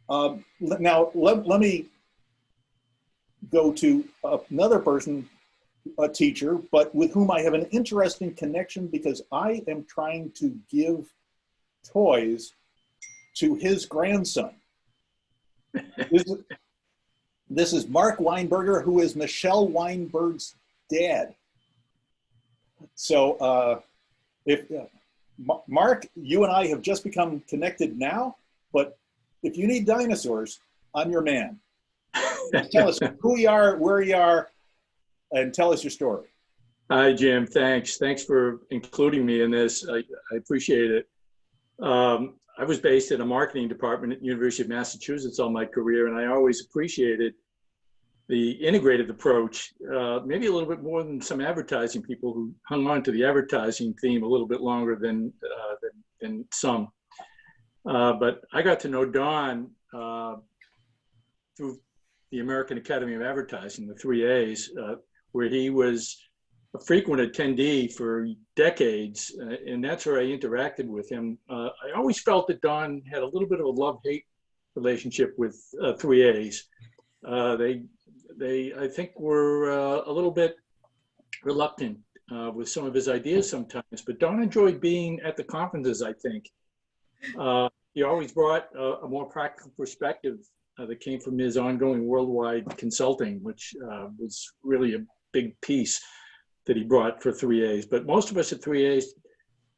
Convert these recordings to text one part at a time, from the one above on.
Now, let me go to another person, a teacher, but with whom I have an interesting connection because I am trying to give toys to his grandson. This is Marc Weinberger, who is Michelle Weinberg's dad. So Marc, you and I have just become connected now, but if you need dinosaurs, I'm your man. Tell us who you are, where you are, and tell us your story. Hi, Jim. Thanks. Thanks for including me in this. I appreciate it. I was based in a marketing department at the University of Massachusetts all my career, and I always appreciated the integrated approach, maybe a little bit more than some advertising people who hung on to the advertising theme a little bit longer than some. But I got to know Don through the American Academy of Advertising, the 3As, where he was a frequent attendee for decades, and that's where I interacted with him. I always felt that Don had a little bit of a love-hate relationship with 3As. They, I think, were a little bit reluctant with some of his ideas sometimes, but Don enjoyed being at the conferences, I think. He always brought a more practical perspective that came from his ongoing worldwide consulting, which was really a big piece that he brought for 3As. But most of us at 3As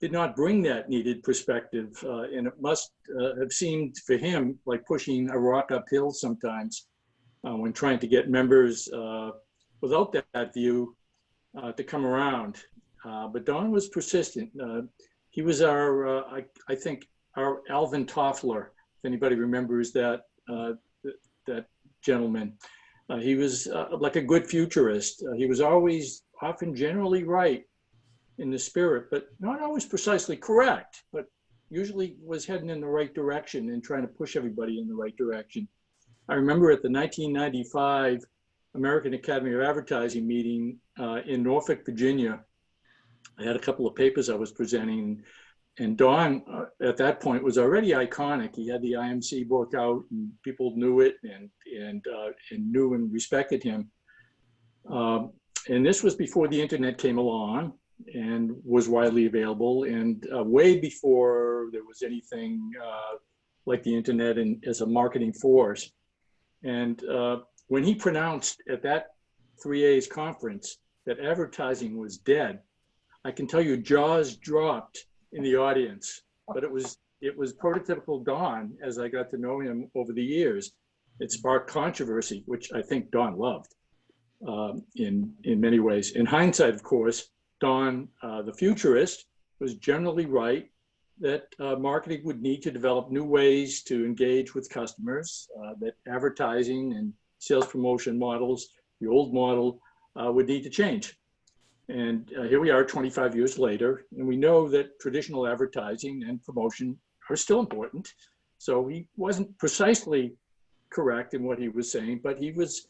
did not bring that needed perspective, and it must have seemed for him like pushing a rock uphill sometimes when trying to get members without that view to come around. But Don was persistent. He was our, I think, our Alvin Toffler, if anybody remembers that that gentleman. He was like a good futurist. He was always often generally right in the spirit, but not always precisely correct, but usually was heading in the right direction and trying to push everybody in the right direction. I remember at the 1995 American Academy of Advertising meeting in Norfolk, Virginia, I had a couple of papers I was presenting, and Don at that point was already iconic. He had the IMC book out, and people knew it and knew and respected him. And this was before the internet came along and was widely available, and way before there was anything like the internet as a marketing force. And when he pronounced at that 3A's conference that advertising was dead, I can tell you jaws dropped in the audience, but it was prototypical Don as I got to know him over the years. It sparked controversy, which I think Don loved in many ways. In hindsight, of course, Don, the futurist, was generally right that marketing would need to develop new ways to engage with customers, that advertising and sales promotion models, the old model, would need to change. And here we are 25 years later, and we know that traditional advertising and promotion are still important. So he wasn't precisely correct in what he was saying, but he was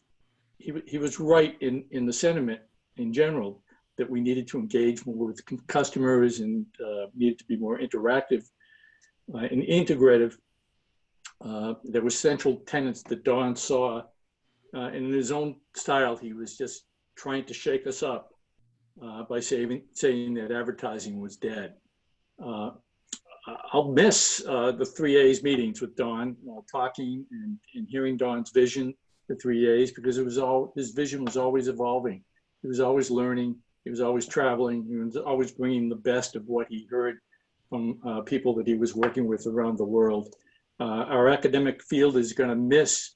right in the sentiment in general that we needed to engage more with customers and needed to be more interactive and integrative. There were central tenets that Don saw, and in his own style, he was just trying to shake us up by saying that advertising was dead. I'll miss the 3A's meetings with Don, talking and hearing Don's vision for 3A's, because his vision was always evolving. He was always learning. He was always traveling. He was always bringing the best of what he heard from people that he was working with around the world. Our academic field is going to miss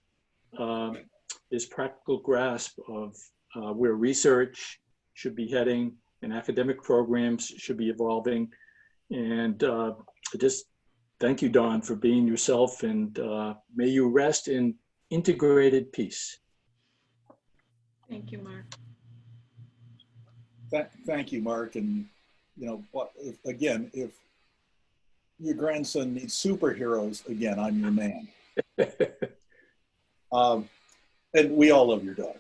his practical grasp of where research should be heading and academic programs should be evolving. And just thank you, Don, for being yourself, and may you rest in integrated peace. Thank you, Marc. Thank you, Marc. And again, if your grandson needs superheroes, again, I'm your man. And we all love your daughter.